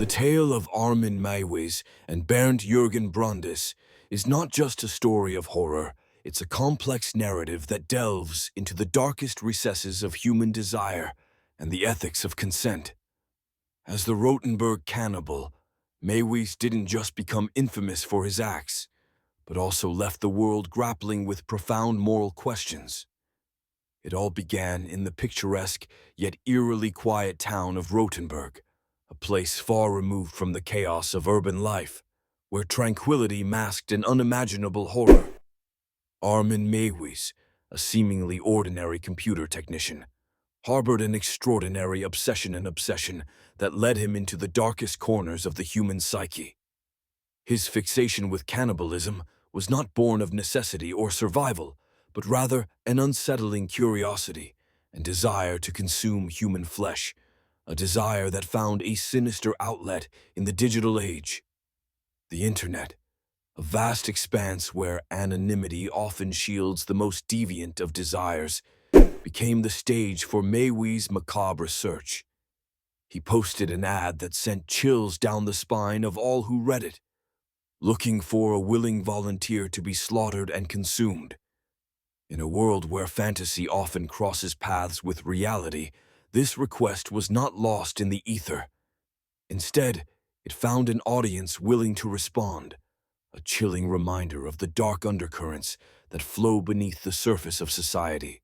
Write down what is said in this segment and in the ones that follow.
tale of Armin Meiwes and Bernd Jürgen Brandes is not just a story of horror, it's a complex narrative that delves into the darkest recesses of human desire and the ethics of consent. As the Rotenburg Cannibal, Meiwes didn't just become infamous for his acts, but also left the world grappling with profound moral questions. It all began in the picturesque yet eerily quiet town of Rotenburg, a place far removed from the chaos of urban life, where tranquility masked an unimaginable horror. Armin Meiwes, a seemingly ordinary computer technician, harbored an extraordinary obsession that led him into the darkest corners of the human psyche. His fixation with cannibalism was not born of necessity or survival, but rather an unsettling curiosity and desire to consume human flesh, a desire that found a sinister outlet in the digital age. The Internet, a vast expanse where anonymity often shields the most deviant of desires, became the stage for Meiwes' macabre search. He posted an ad that sent chills down the spine of all who read it, looking for a willing volunteer to be slaughtered and consumed. In a world where fantasy often crosses paths with reality, this request was not lost in the ether. Instead, it found an audience willing to respond, a chilling reminder of the dark undercurrents that flow beneath the surface of society.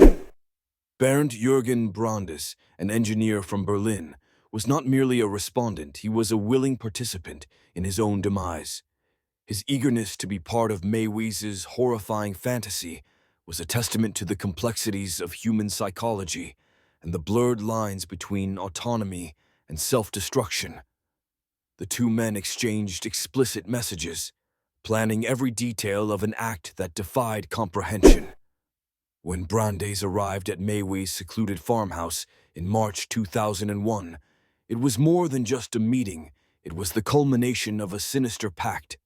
Bernd Jürgen Brandes, an engineer from Berlin, was not merely a respondent, he was a willing participant in his own demise. His eagerness to be part of Meiwes' horrifying fantasy was a testament to the complexities of human psychology and the blurred lines between autonomy and self-destruction. The two men exchanged explicit messages, planning every detail of an act that defied comprehension. When Brandes arrived at Meiwes' secluded farmhouse in March 2001, it was more than just a meeting, it was the culmination of a sinister pact.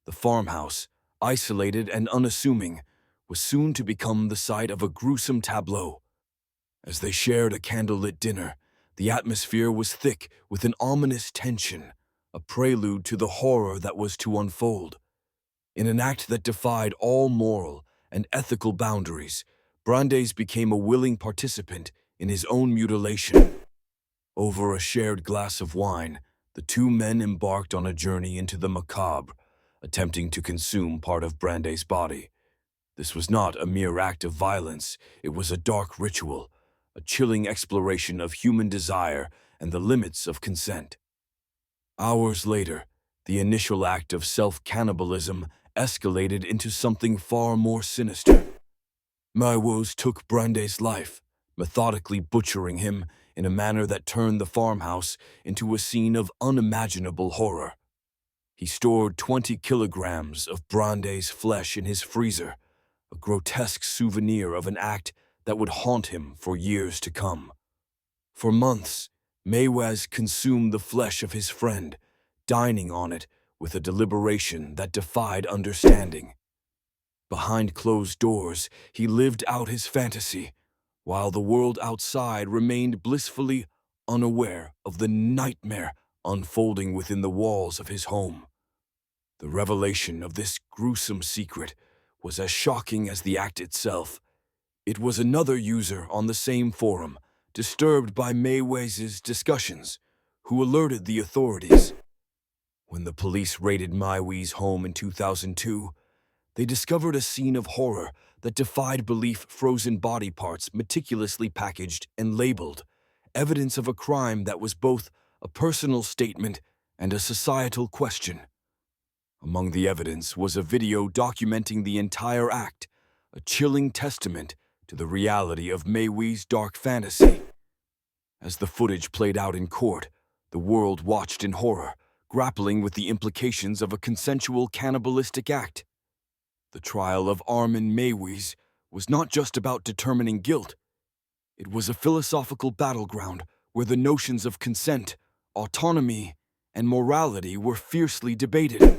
The farmhouse, isolated and unassuming, was soon to become the site of a gruesome tableau. As they shared a candlelit dinner, the atmosphere was thick with an ominous tension, a prelude to the horror that was to unfold. In an act that defied all moral and ethical boundaries, Brandes became a willing participant in his own mutilation. Over a shared glass of wine, the two men embarked on a journey into the macabre, attempting to consume part of Brandes' body. This was not a mere act of violence, it was a dark ritual, a chilling exploration of human desire and the limits of consent. Hours later, the initial act of self-cannibalism escalated into something far more sinister. Meiwes took Brandes' life, methodically butchering him in a manner that turned the farmhouse into a scene of unimaginable horror. He stored 20 kilograms of Brandes' flesh in his freezer, a grotesque souvenir of an act that would haunt him for years to come. For months, Meiwes consumed the flesh of his friend, dining on it with a deliberation that defied understanding. Behind closed doors, he lived out his fantasy, while the world outside remained blissfully unaware of the nightmare unfolding within the walls of his home. The revelation of this gruesome secret was as shocking as the act itself. It was another user on the same forum, disturbed by Meiwes' discussions, who alerted the authorities. When the police raided Meiwes' home in 2002, they discovered a scene of horror that defied belief: frozen body parts meticulously packaged and labeled, evidence of a crime that was both a personal statement and a societal question. Among the evidence was a video documenting the entire act, a chilling testament to the reality of Meiwes' dark fantasy. As the footage played out in court, the world watched in horror, grappling with the implications of a consensual cannibalistic act. The trial of Armin Meiwes was not just about determining guilt. It was a philosophical battleground where the notions of consent, autonomy, and morality were fiercely debated.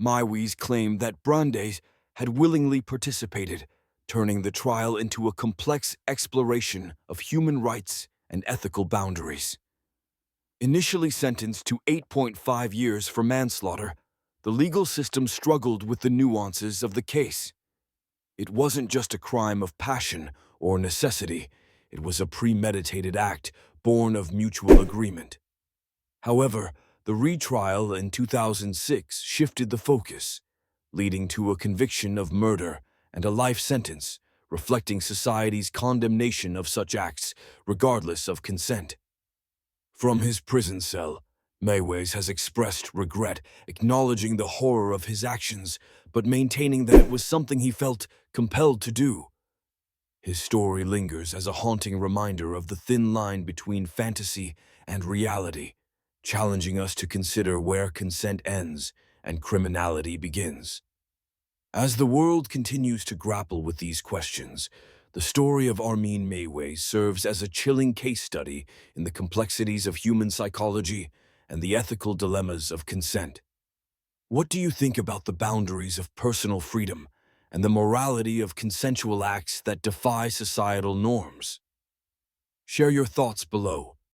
Meiwes claimed that Brandes had willingly participated, turning the trial into a complex exploration of human rights and ethical boundaries. Initially sentenced to 8.5 years for manslaughter, the legal system struggled with the nuances of the case. It wasn't just a crime of passion or necessity, it was a premeditated act born of mutual agreement. However, the retrial in 2006 shifted the focus, leading to a conviction of murder and a life sentence, reflecting society's condemnation of such acts, regardless of consent. From his prison cell, Meiwes has expressed regret, acknowledging the horror of his actions, but maintaining that it was something he felt compelled to do. His story lingers as a haunting reminder of the thin line between fantasy and reality, challenging us to consider where consent ends and criminality begins. As the world continues to grapple with these questions, the story of Armin Meiwes serves as a chilling case study in the complexities of human psychology and the ethical dilemmas of consent. What do you think about the boundaries of personal freedom and the morality of consensual acts that defy societal norms? Share your thoughts below.